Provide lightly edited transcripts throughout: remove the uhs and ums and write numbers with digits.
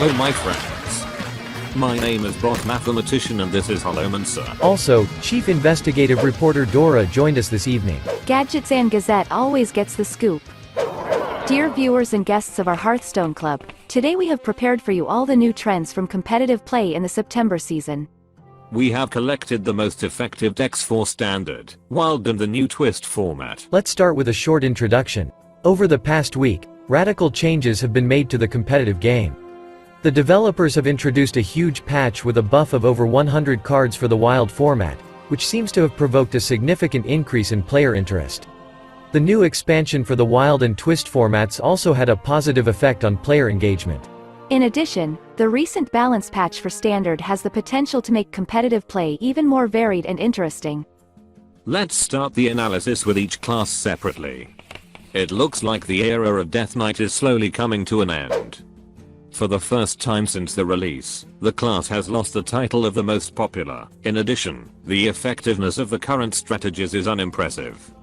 Hello my friends. My name is Bot Mathematician and this is Holomancer. Also, Chief Investigative Reporter Dora joined us this evening. Gadgets and Gazette always gets the scoop. Dear viewers and guests of our Hearthstone Club, today we have prepared for you all the new trends from competitive play in the September season. We have collected the most effective decks for Standard, Wild and the new Twist format. Let's start with a short introduction. Over the past week, radical changes have been made to the competitive game. The developers have introduced a huge patch with a buff of over 100 cards for the Wild format, which seems to have provoked a significant increase in player interest. The new expansion for the Wild and Twist formats also had a positive effect on player engagement. In addition, the recent balance patch for Standard has the potential to make competitive play even more varied and interesting. Let's start the analysis with each class separately. It looks like the era of Death Knight is slowly coming to an end. For the first time since the release, the class has lost the title of the most popular. In addition, the effectiveness of the current strategies is unimpressive.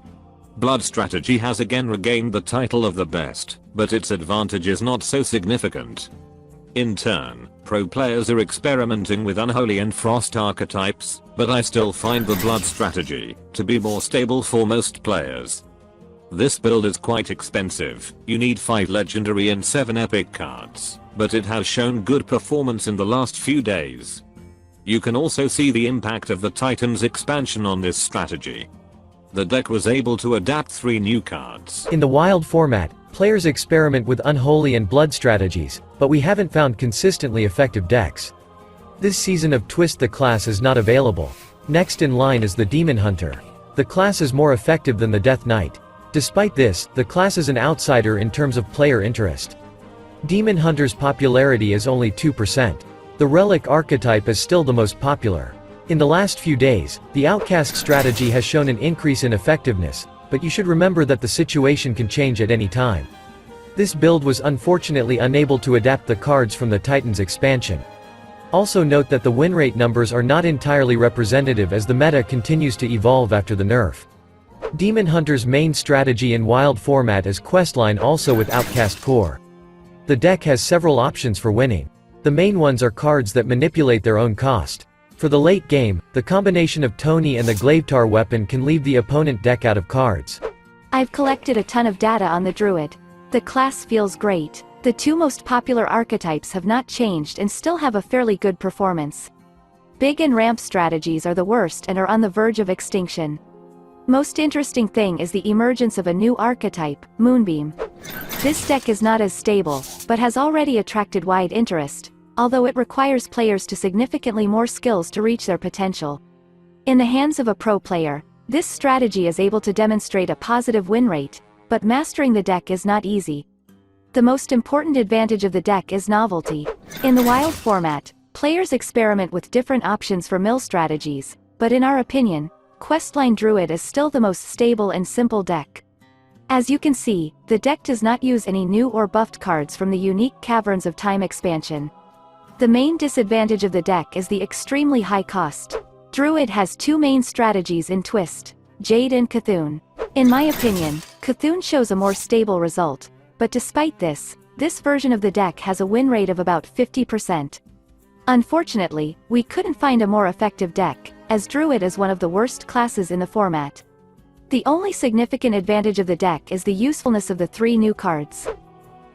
Blood strategy has again regained the title of the best, but its advantage is not so significant. In turn, pro players are experimenting with Unholy and Frost archetypes, but I still find the Blood strategy to be more stable for most players. This build is quite expensive, you need 5 legendary and 7 epic cards, but it has shown good performance in the last few days. You can also see the impact of the Titans expansion on this strategy. The deck was able to adapt 3 new cards. In the Wild format, players experiment with Unholy and Blood strategies, but we haven't found consistently effective decks. This season of Twist the class is not available. Next in line is the Demon Hunter. The class is more effective than the Death Knight. Despite this, the class is an outsider in terms of player interest. Demon Hunter's popularity is only 2%. The Relic archetype is still the most popular. In the last few days, the Outcast strategy has shown an increase in effectiveness, but you should remember that the situation can change at any time. This build was unfortunately unable to adapt the cards from the Titans expansion. Also note that the win rate numbers are not entirely representative as the meta continues to evolve after the nerf. Demon Hunter's main strategy in Wild format is QuestLine also with Outcast core. The deck has several options for winning. The main ones are cards that manipulate their own cost. For the late game, the combination of Tony and the Glavetar weapon can leave the opponent deck out of cards. I've collected a ton of data on the Druid. The class feels great. The 2 most popular archetypes have not changed and still have a fairly good performance. Big and ramp strategies are the worst and are on the verge of extinction. Most interesting thing is the emergence of a new archetype, Moonbeam. This deck is not as stable, but has already attracted wide interest, although it requires players to significantly more skills to reach their potential. In the hands of a pro player, this strategy is able to demonstrate a positive win rate, but mastering the deck is not easy. The most important advantage of the deck is novelty. In the Wild format, players experiment with different options for mill strategies, but in our opinion, QuestLine Druid is still the most stable and simple deck. As you can see, the deck does not use any new or buffed cards from the unique Caverns of Time expansion. The main disadvantage of the deck is the extremely high cost. Druid has 2 main strategies in Twist, Jade and Cthulhu. In my opinion, Cthulhu shows a more stable result, but despite this, this version of the deck has a win rate of about 50%. Unfortunately, we couldn't find a more effective deck, as Druid is one of the worst classes in the format. The only significant advantage of the deck is the usefulness of the 3 new cards.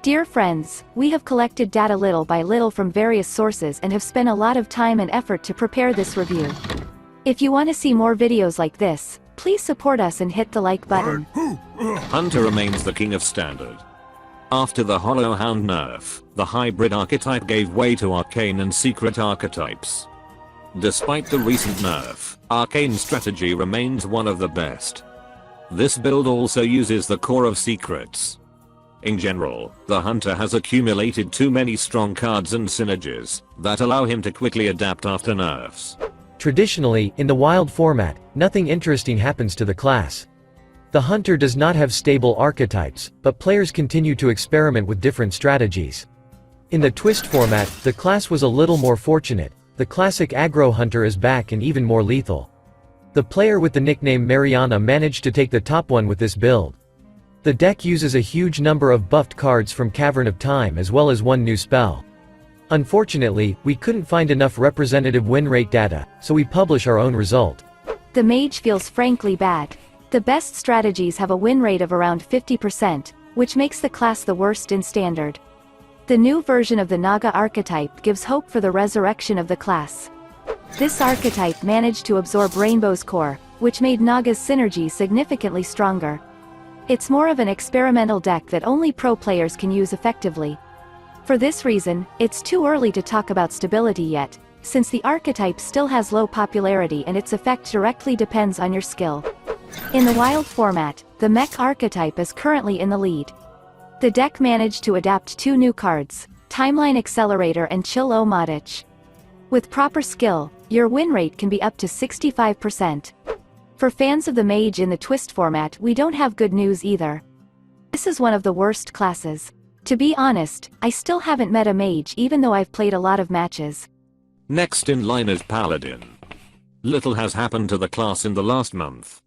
Dear friends, we have collected data little by little from various sources and have spent a lot of time and effort to prepare this review. If you want to see more videos like this, please support us and hit the like button. Hunter remains the king of Standard. After the Hollow Hound nerf, the hybrid archetype gave way to Arcane and Secret archetypes. Despite the recent nerf, Arcane strategy remains one of the best. This build also uses the core of secrets. In general, the Hunter has accumulated too many strong cards and synergies that allow him to quickly adapt after nerfs. Traditionally, in the Wild format, nothing interesting happens to the class. The Hunter does not have stable archetypes, but players continue to experiment with different strategies. In the Twist format, the class was a little more fortunate. The classic aggro Hunter is back and even more lethal. The player with the nickname Mariana managed to take the top one with this build. The deck uses a huge number of buffed cards from Cavern of Time as well as 1 new spell. Unfortunately, we couldn't find enough representative win rate data, so we publish our own result. The Mage feels frankly bad. The best strategies have a win rate of around 50%, which makes the class the worst in Standard. The new version of the Naga archetype gives hope for the resurrection of the class. This archetype managed to absorb Rainbow's core, which made Naga's synergy significantly stronger. It's more of an experimental deck that only pro players can use effectively. For this reason, it's too early to talk about stability yet, since the archetype still has low popularity and its effect directly depends on your skill. In the wild format, the mech archetype is currently in the lead. The deck managed to adapt 2 new cards, Timeline Accelerator and Chill Modich. With proper skill, your win rate can be up to 65%. For fans of the Mage in the Twist format, we don't have good news either. This is one of the worst classes. To be honest, I still haven't met a Mage even though I've played a lot of matches. Next in line is Paladin. Little has happened to the class in the last month.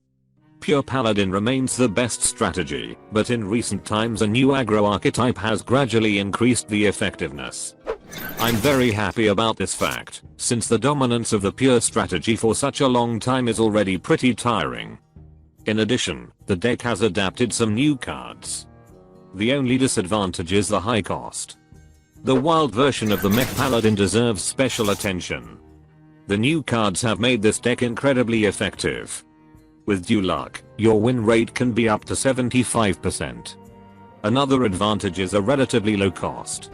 Pure Paladin remains the best strategy, but in recent times a new aggro archetype has gradually increased the effectiveness. I'm very happy about this fact, since the dominance of the pure strategy for such a long time is already pretty tiring. In addition, the deck has adapted some new cards. The only disadvantage is the high cost. The wild version of the Mech Paladin deserves special attention. The new cards have made this deck incredibly effective. With due luck, your win rate can be up to 75%. Another advantage is a relatively low cost.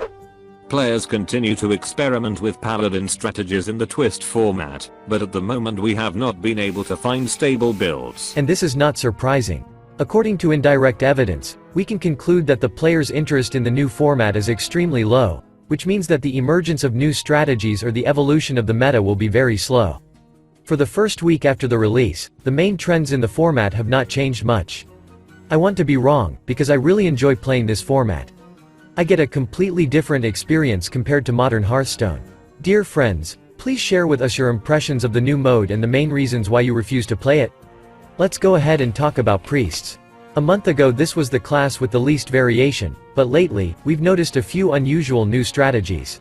Players continue to experiment with Paladin strategies in the Twist format, but at the moment we have not been able to find stable builds. And this is not surprising. According to indirect evidence, we can conclude that the players' interest in the new format is extremely low, which means that the emergence of new strategies or the evolution of the meta will be very slow. For the first week after the release, the main trends in the format have not changed much. I want to be wrong, because I really enjoy playing this format. I get a completely different experience compared to modern Hearthstone. Dear friends, please share with us your impressions of the new mode and the main reasons why you refuse to play it. Let's go ahead and talk about priests. A month ago this was the class with the least variation, but lately, we've noticed a few unusual new strategies.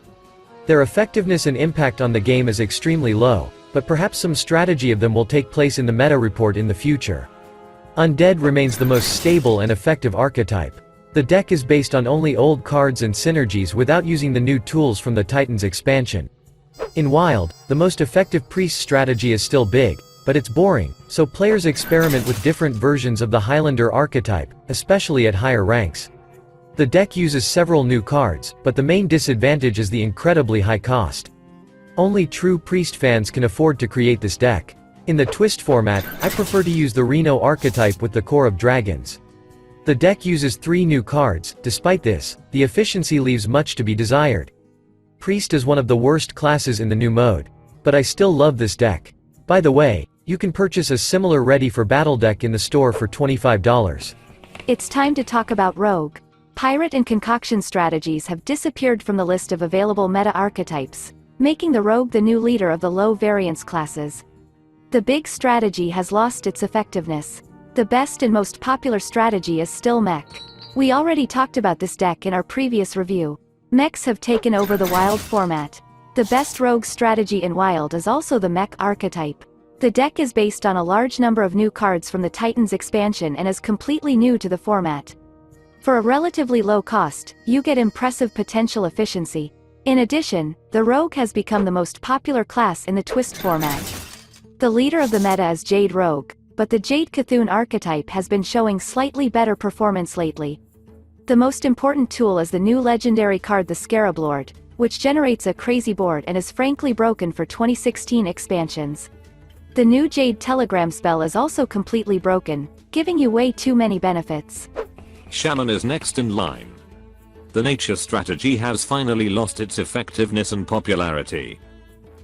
Their effectiveness and impact on the game is extremely low, but perhaps some strategy of them will take place in the meta report in the future. Undead remains the most stable and effective archetype. The deck is based on only old cards and synergies without using the new tools from the Titans expansion. In Wild, the most effective priest strategy is still big, but it's boring, so players experiment with different versions of the Highlander archetype, especially at higher ranks. The deck uses several new cards, but the main disadvantage is the incredibly high cost. Only true priest fans can afford to create this deck. In the Twist format, I prefer to use the Reno archetype with the core of dragons. The deck uses 3 new cards. Despite this, the efficiency leaves much to be desired. Priest is one of the worst classes in the new mode. But I still love this deck. By the way, you can purchase a similar ready for battle deck in the store for $25. It's time to talk about Rogue. Pirate and Concoction strategies have disappeared from the list of available meta archetypes, making the Rogue the new leader of the low variance classes. The big strategy has lost its effectiveness. The best and most popular strategy is still Mech. We already talked about this deck in our previous review. Mechs have taken over the Wild format. The best Rogue strategy in Wild is also the Mech archetype. The deck is based on a large number of new cards from the Titans expansion and is completely new to the format. For a relatively low cost, you get impressive potential efficiency. In addition, the Rogue has become the most popular class in the Twist format. The leader of the meta is Jade Rogue, but the Jade Cthulhu archetype has been showing slightly better performance lately. The most important tool is the new legendary card the Scarab Lord, which generates a crazy board and is frankly broken for 2016 expansions. The new Jade Telegram spell is also completely broken, giving you way too many benefits. Shaman is next in line. The nature strategy has finally lost its effectiveness and popularity.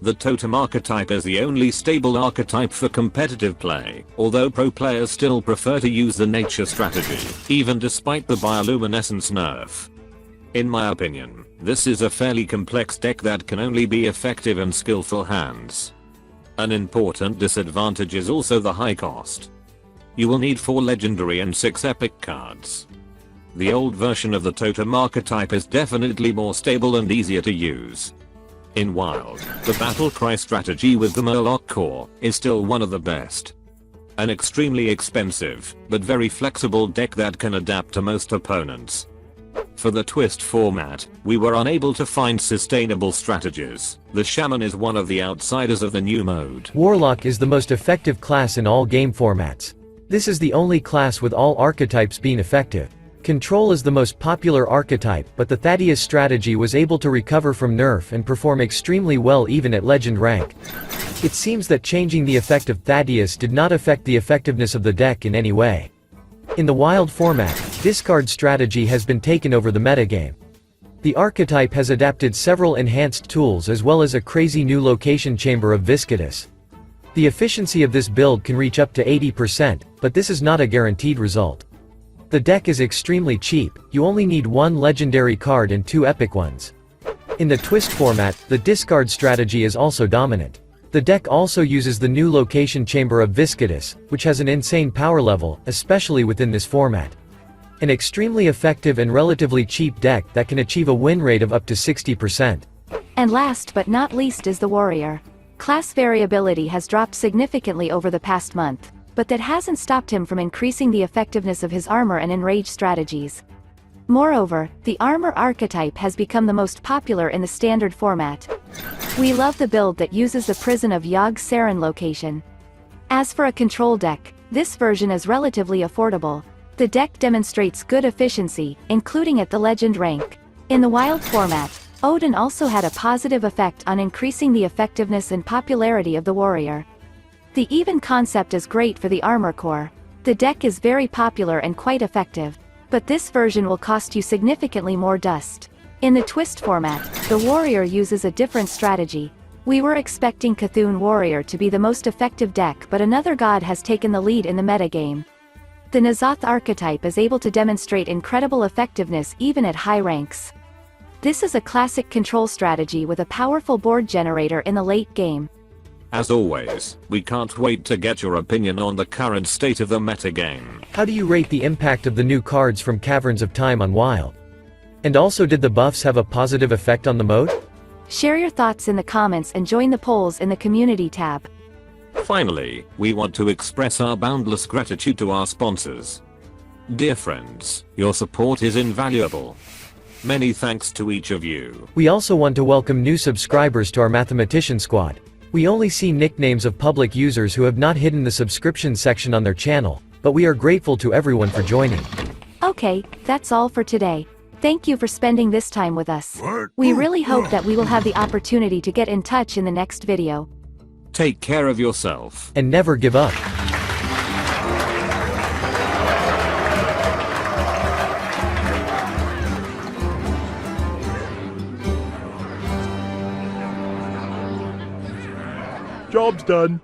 The totem archetype is the only stable archetype for competitive play, although pro players still prefer to use the nature strategy, even despite the bioluminescence nerf. In my opinion, this is a fairly complex deck that can only be effective in skillful hands. An important disadvantage is also the high cost. You will need 4 legendary and 6 epic cards. The old version of the totem archetype is definitely more stable and easier to use, In Wild, the battle cry strategy with the Murloc core is still one of the best. An extremely expensive, but very flexible deck that can adapt to most opponents. For the Twist format, we were unable to find sustainable strategies. The Shaman is one of the outsiders of the new mode. Warlock is the most effective class in all game formats. This is the only class with all archetypes being effective. Control is the most popular archetype, but the Thaddeus strategy was able to recover from nerf and perform extremely well even at legend rank. It seems that changing the effect of Thaddeus did not affect the effectiveness of the deck in any way. In the Wild format, discard strategy has been taken over the metagame. The archetype has adapted several enhanced tools as well as a crazy new location chamber of YEsvcEs. The efficiency of this build can reach up to 80%, but this is not a guaranteed result. The deck is extremely cheap, you only need one legendary card and 2 epic ones. In the Twist format, the discard strategy is also dominant. The deck also uses the new location chamber of YEsvcEs, which has an insane power level, especially within this format. An extremely effective and relatively cheap deck that can achieve a win rate of up to 60%. And last but not least is the Warrior. Class variability has dropped significantly over the past month, but that hasn't stopped him from increasing the effectiveness of his armor and enrage strategies. Moreover, the armor archetype has become the most popular in the standard format. We love the build that uses the Prison of Yogg-Saron location. As for a control deck, this version is relatively affordable. The deck demonstrates good efficiency, including at the legend rank. In the Wild format, Odin also had a positive effect on increasing the effectiveness and popularity of the Warrior. The even concept is great for the armor core. The deck is very popular and quite effective. But this version will cost you significantly more dust. In the Twist format, the Warrior uses a different strategy. We were expecting Cthulhu Warrior to be the most effective deck, but another god has taken the lead in the metagame. The N'Zoth archetype is able to demonstrate incredible effectiveness even at high ranks. This is a classic control strategy with a powerful board generator in the late game. As always, we can't wait to get your opinion on the current state of the metagame. How do you rate the impact of the new cards from Caverns of Time on Wild? And also, did the buffs have a positive effect on the mode? Share your thoughts in the comments and join the polls in the community tab. Finally, we want to express our boundless gratitude to our sponsors. Dear friends, your support is invaluable. Many thanks to each of you. We also want to welcome new subscribers to our Mathematician Squad. We only see nicknames of public users who have not hidden the subscription section on their channel, but we are grateful to everyone for joining. Okay, that's all for today. Thank you for spending this time with us. We really hope that we will have the opportunity to get in touch in the next video. Take care of yourself. And never give up. Job's done.